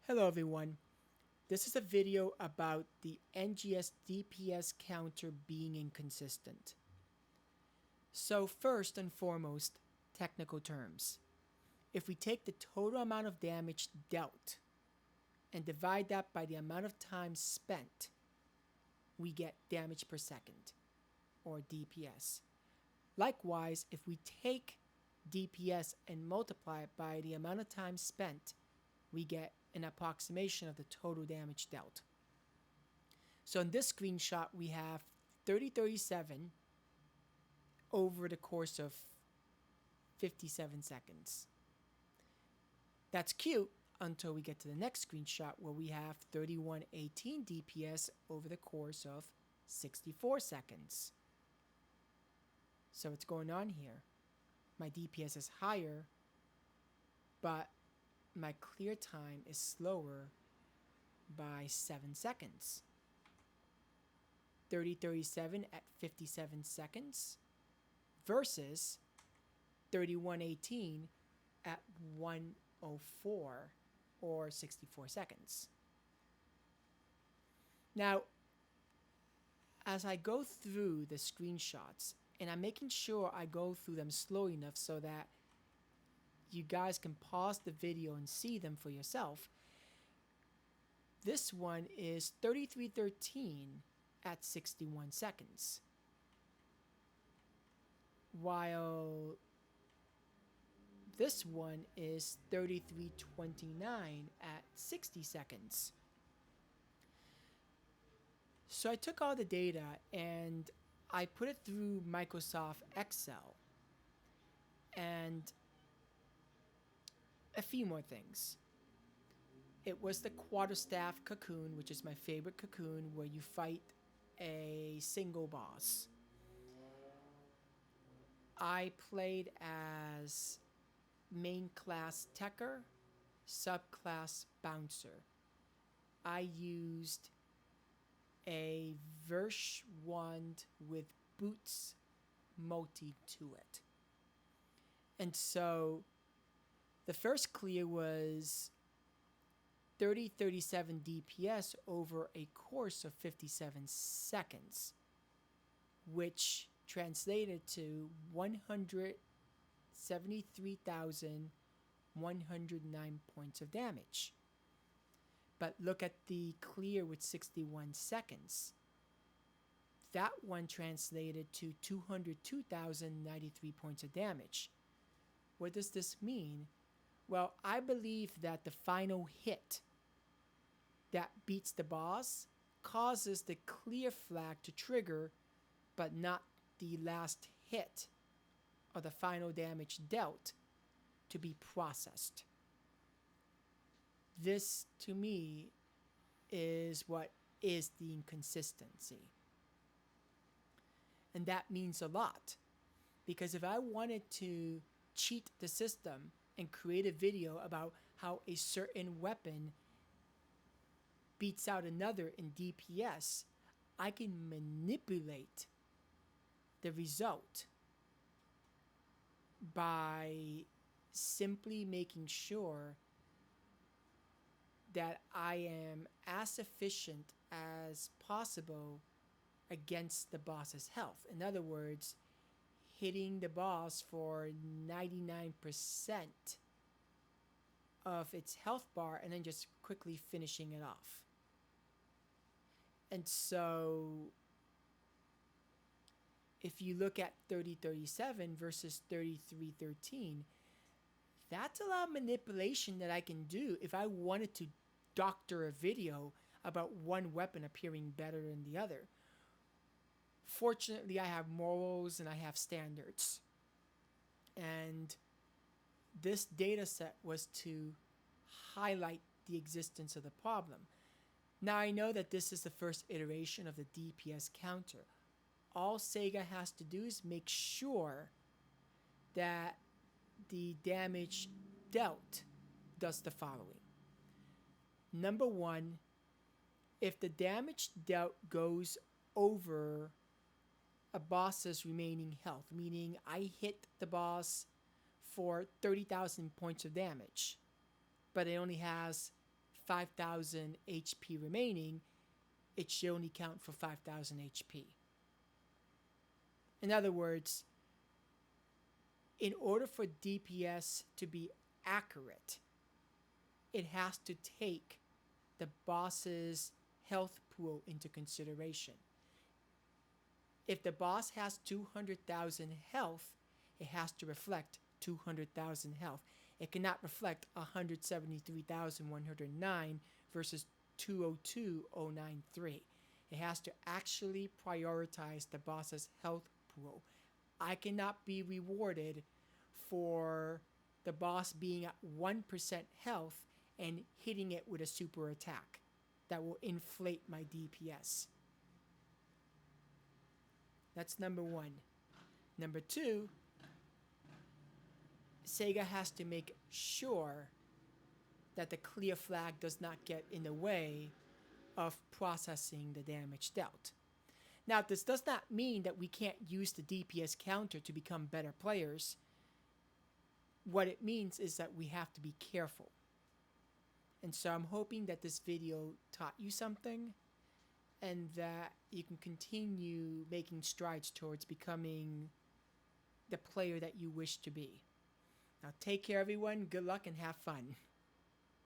Hello everyone, this is a video about the NGS DPS counter being inconsistent. So first and foremost, technical terms. If we take the total amount of damage dealt and divide that by the amount of time spent, we get damage per second, or DPS. Likewise, if we take DPS and multiply it by the amount of time spent, we get an approximation of the total damage dealt. So in this screenshot, we have 3037 over the course of 57 seconds. That's cute until we get to the next screenshot where we have 3118 DPS over the course of 64 seconds. So what's going on here? My DPS is higher, but my clear time is slower by 7 seconds. 3037 at 57 seconds versus 3118 at 104 or 64 seconds. Now, as I go through the screenshots, and I'm making sure I go through them slow enough so that you guys can pause the video and see them for yourself. This one is 3313 at 61 seconds, while this one is 3329 at 60 seconds. So I took all the data and I put it through Microsoft Excel and a few more things. It was the quarterstaff cocoon, which is my favorite cocoon, where you fight a single boss. I played as main class Techer, subclass Bouncer. I used a Versh wand with boots multi to it. And so the first clear was 3037 DPS over a course of 57 seconds, which translated to 173,109 points of damage. But look at the clear with 61 seconds. That one translated to 202,093 points of damage. What does this mean? Well, I believe that the final hit that beats the boss causes the clear flag to trigger, but not the last hit or the final damage dealt to be processed. This, to me, is what is the inconsistency. And that means a lot, because if I wanted to cheat the system and create a video about how a certain weapon beats out another in DPS, I can manipulate the result by simply making sure that I am as efficient as possible against the boss's health. In other words, hitting the boss for 99% of its health bar and then just quickly finishing it off. And so if you look at 3037 versus 3313, that's a lot of manipulation that I can do if I wanted to doctor a video about one weapon appearing better than the other. Fortunately, I have morals and I have standards. And this data set was to highlight the existence of the problem. Now I know that this is the first iteration of the DPS counter. All Sega has to do is make sure that the damage dealt does the following. Number one, if the damage dealt goes over a boss's remaining health, meaning I hit the boss for 30,000 points of damage, but it only has 5,000 HP remaining, it should only count for 5,000 HP. In other words, in order for DPS to be accurate, it has to take the boss's health pool into consideration. If the boss has 200,000 health, it has to reflect 200,000 health. It cannot reflect 173,109 versus 202,093. It has to actually prioritize the boss's health pool. I cannot be rewarded for the boss being at 1% health and hitting it with a super attack that will inflate my DPS. That's number one. Number two, Sega has to make sure that the clear flag does not get in the way of processing the damage dealt. Now, this does not mean that we can't use the DPS counter to become better players. What it means is that we have to be careful. And so I'm hoping that this video taught you something and that you can continue making strides towards becoming the player that you wish to be. Now take care, everyone. Good luck and have fun.